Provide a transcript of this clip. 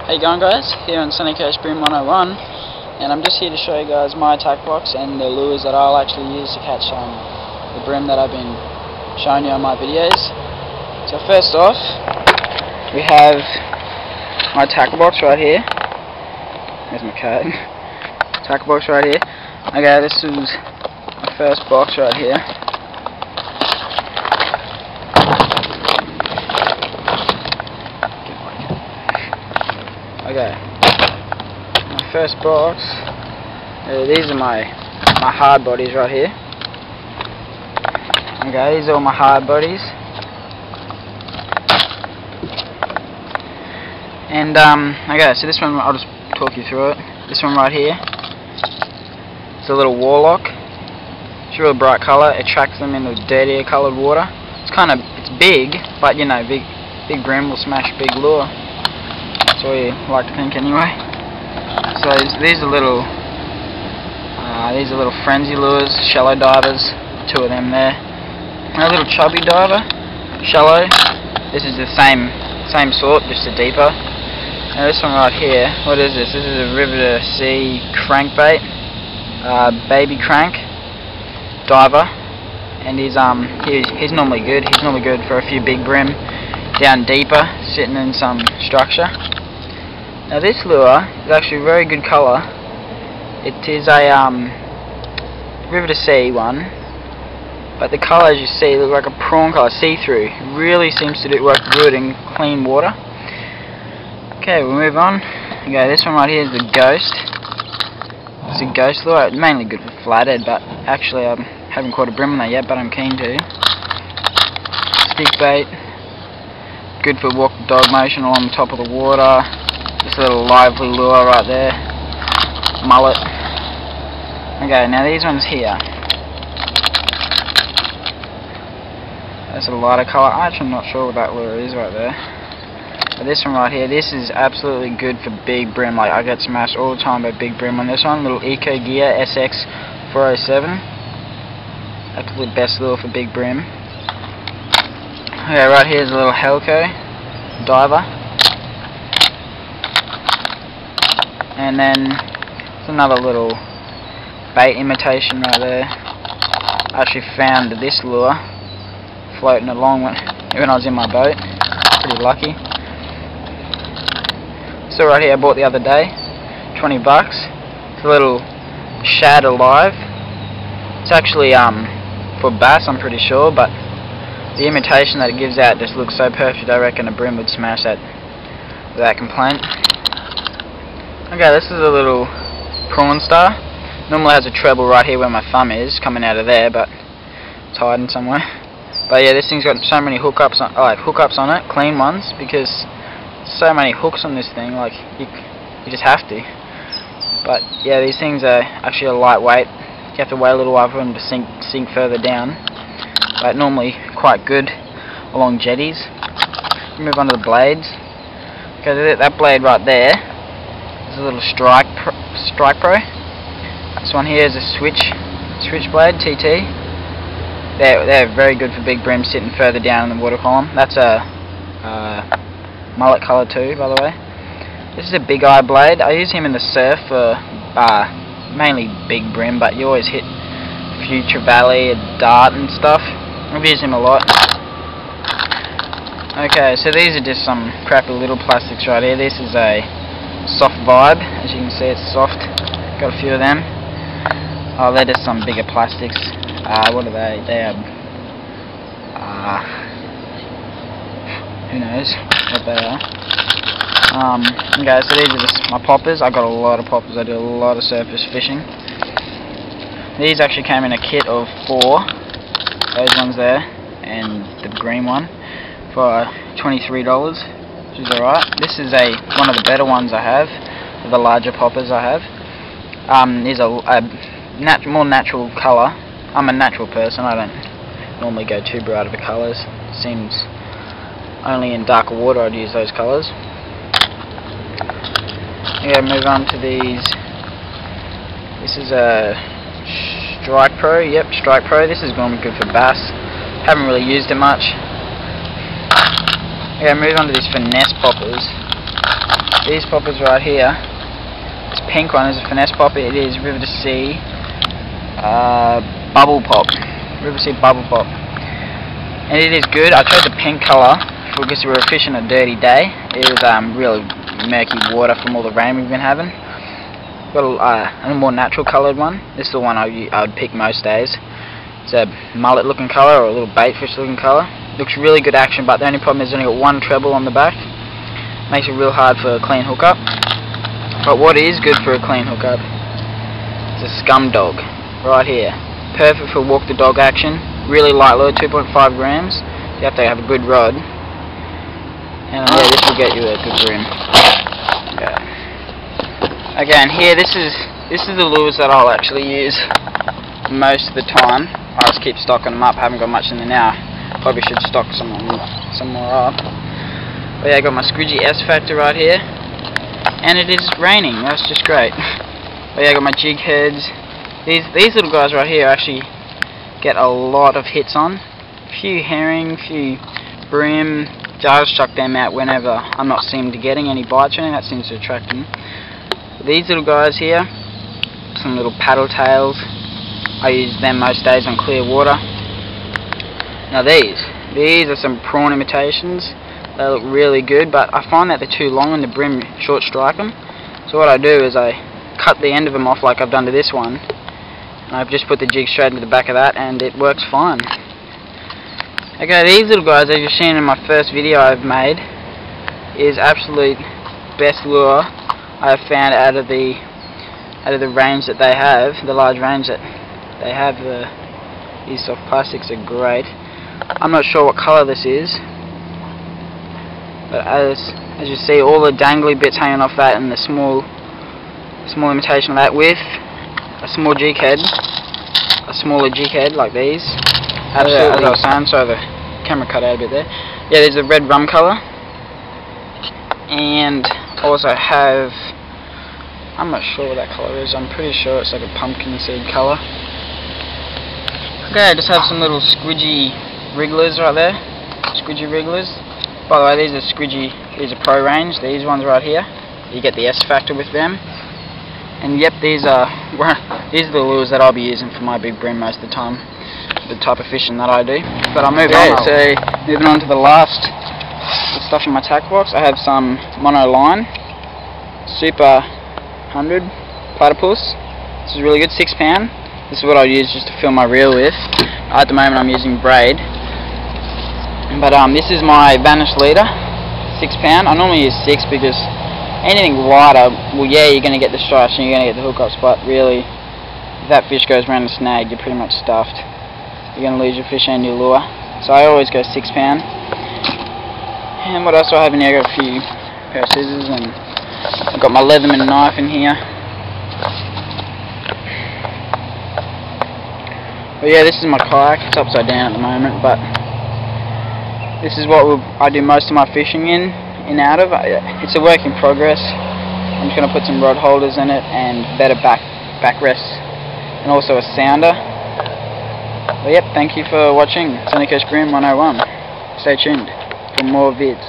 How you going, guys? Here on Sunny Coast Bream 101, and I'm just here to show you guys my attack box and the lures that I'll actually use to catch the bream that I've been showing you on my videos. So first off, we have my tackle box right here. There's my card. Tackle box right here. Okay, this is my first box right here. Okay, my first box, these are my hard bodies right here. Okay, these are all my hard bodies. And, okay, so this one, I'll just talk you through it. This one right here, it's a little warlock. It's a real bright colour, it attracts them in the dirtier coloured water. It's big, but you know, big bream will smash big lure. That's what you like to think anyway. So these are little frenzy lures, shallow divers, two of them there. And a little chubby diver, shallow. This is the same sort, just a deeper. And this one right here, what is this? This is a river to sea crankbait, baby crank diver, and he's normally good. He's normally good for a few big bream down deeper, sitting in some structure. Now this lure is actually a very good colour. It is a river to sea one, but the colour, as you see, looks like a prawn colour, see-through. It really seems to work good in clean water. Okay, we'll move on. Okay, this one right here is the ghost. It's a ghost lure, mainly good for flathead, but actually I haven't caught a bream on that yet, but I'm keen to. Stick bait, good for walk the dog motion along the top of the water. This little lively lure right there, mullet. Okay, now these ones here. That's a lighter colour. I'm actually not sure what that lure is right there. But this one right here, this is absolutely good for big bream. Like, I get smashed all the time by big bream on this one. Little Eco Gear SX 407. Absolutely best lure for big bream. Okay, right here is a little Helco diver. And then there's another little bait imitation right there. I actually found this lure floating along when I was in my boat. Pretty lucky. So right here I bought the other day, 20 bucks. It's a little shad alive. It's actually for bass, I'm pretty sure, but the imitation that it gives out just looks so perfect. I reckon a bream would smash that without complaint. Okay, this is a little prawn star. Normally has a treble right here where my thumb is, coming out of there, but it's hiding somewhere. But yeah, this thing's got so many hookups on it, clean ones, because so many hooks on this thing, like you just have to. But yeah, these things are actually a lightweight. You have to wait a little while for them to sink further down, but normally quite good along jetties. Move on to the blades. Okay, that blade right there. There's a little Strike Pro. This one here is a switchblade TT. They're very good for big bream sitting further down in the water column. That's a mullet colour too, by the way. This is a big eye blade. I use him in the surf for mainly big bream, but you always hit a few trevally, a dart and stuff. I've used him a lot. Okay, so these are just some crappy little plastics right here. This is a soft vibe, as you can see, it's soft. Got a few of them. Oh, they're just some bigger plastics. What are they? They are who knows what they are. Okay, so these are just my poppers. I got a lot of poppers. I do a lot of surface fishing. These actually came in a kit of 4. Those ones there and the green one for $23. Which is alright. This is one of the better ones I have, the larger poppers I have. Is a more natural colour. I'm a natural person, I don't normally go too bright of the colours. Seems only in darker water I'd use those colours. Yeah, move on to these. This is a Strike Pro, yep, Strike Pro. This is going to be good for bass. Haven't really used it much. Okay, move on to these finesse poppers. these poppers right here. This pink one is a finesse popper. It is River to Sea Bubble Pop. River Sea Bubble Pop. And it is good. I chose the pink colour because we were fishing a dirty day. It was really murky water from all the rain we've been having. Got a more natural coloured one. This is the one I would pick most days. It's a mullet looking colour or a little baitfish looking colour. Looks really good action, but the only problem is it's only got one treble on the back. Makes it real hard for a clean hookup. But what is good for a clean hookup is a scum dog right here. Perfect for walk the dog action. Really light lure, 2.5 grams. You have to have a good rod. And yeah, this will get you a good bream. Yeah. Okay, and here this is the lures that I'll actually use most of the time. I just keep stocking them up. Haven't got much in there now. Probably should stock some more up. But yeah, I got my squidgy S Factor right here, and it is raining. That's just great. But yeah, I got my jig heads. These little guys right here actually get a lot of hits on. Few herring, few bream. I just chuck them out whenever I'm not seeming to getting any bites or anything. That seems to attract them. These little guys here, some little paddle tails. I use them most days on clear water. Now these are some prawn imitations. They look really good, but I find that they're too long and the brim short strike them. So what I do is I cut the end of them off like I've done to this one, and I've just put the jig straight into the back of that, and it works fine. Okay, these little guys, as you've seen in my first video I've made, is absolute best lure I have found out of the range that they have, the large range that they have. These soft plastics are great. I'm not sure what colour this is, but as you see, all the dangly bits hanging off that, and the small imitation of that with a small jig head, a smaller jig head like these. Absolutely, as I was saying, so the camera cut out a bit there. Yeah, there's a red rum colour, and also have, I'm not sure what that colour is. I'm pretty sure it's like a pumpkin seed colour. Okay, I just have some little squidgy wrigglers right there. Squidgy wrigglers. By the way, these are pro range. These ones right here, you get the S Factor with them. And yep, these are the lures that I'll be using for my big bream most of the time, the type of fishing that I do. But I'll move on. So moving on to the last stuff in my tackle box, I have some mono line, Super 100 platypus. This is really good, 6 pound. This is what I use just to fill my reel with. At the moment I'm using braid. But this is my Vanish leader, 6 pound. I normally use 6 because anything lighter, well yeah, you're going to get the stripes and you're going to get the hookups, but really, if that fish goes around the snag, you're pretty much stuffed. You're going to lose your fish and your lure. So I always go 6 pound. And what else do I have in here? I got a few pair of scissors, and I've got my Leatherman knife in here. But yeah, this is my kayak. It's upside down at the moment, but this is what I do most of my fishing in and out of. It's a work in progress. I'm just going to put some rod holders in it and better backrests, and also a sounder. But yep, thank you for watching. Sunny Coast Bream 101. Stay tuned for more vids.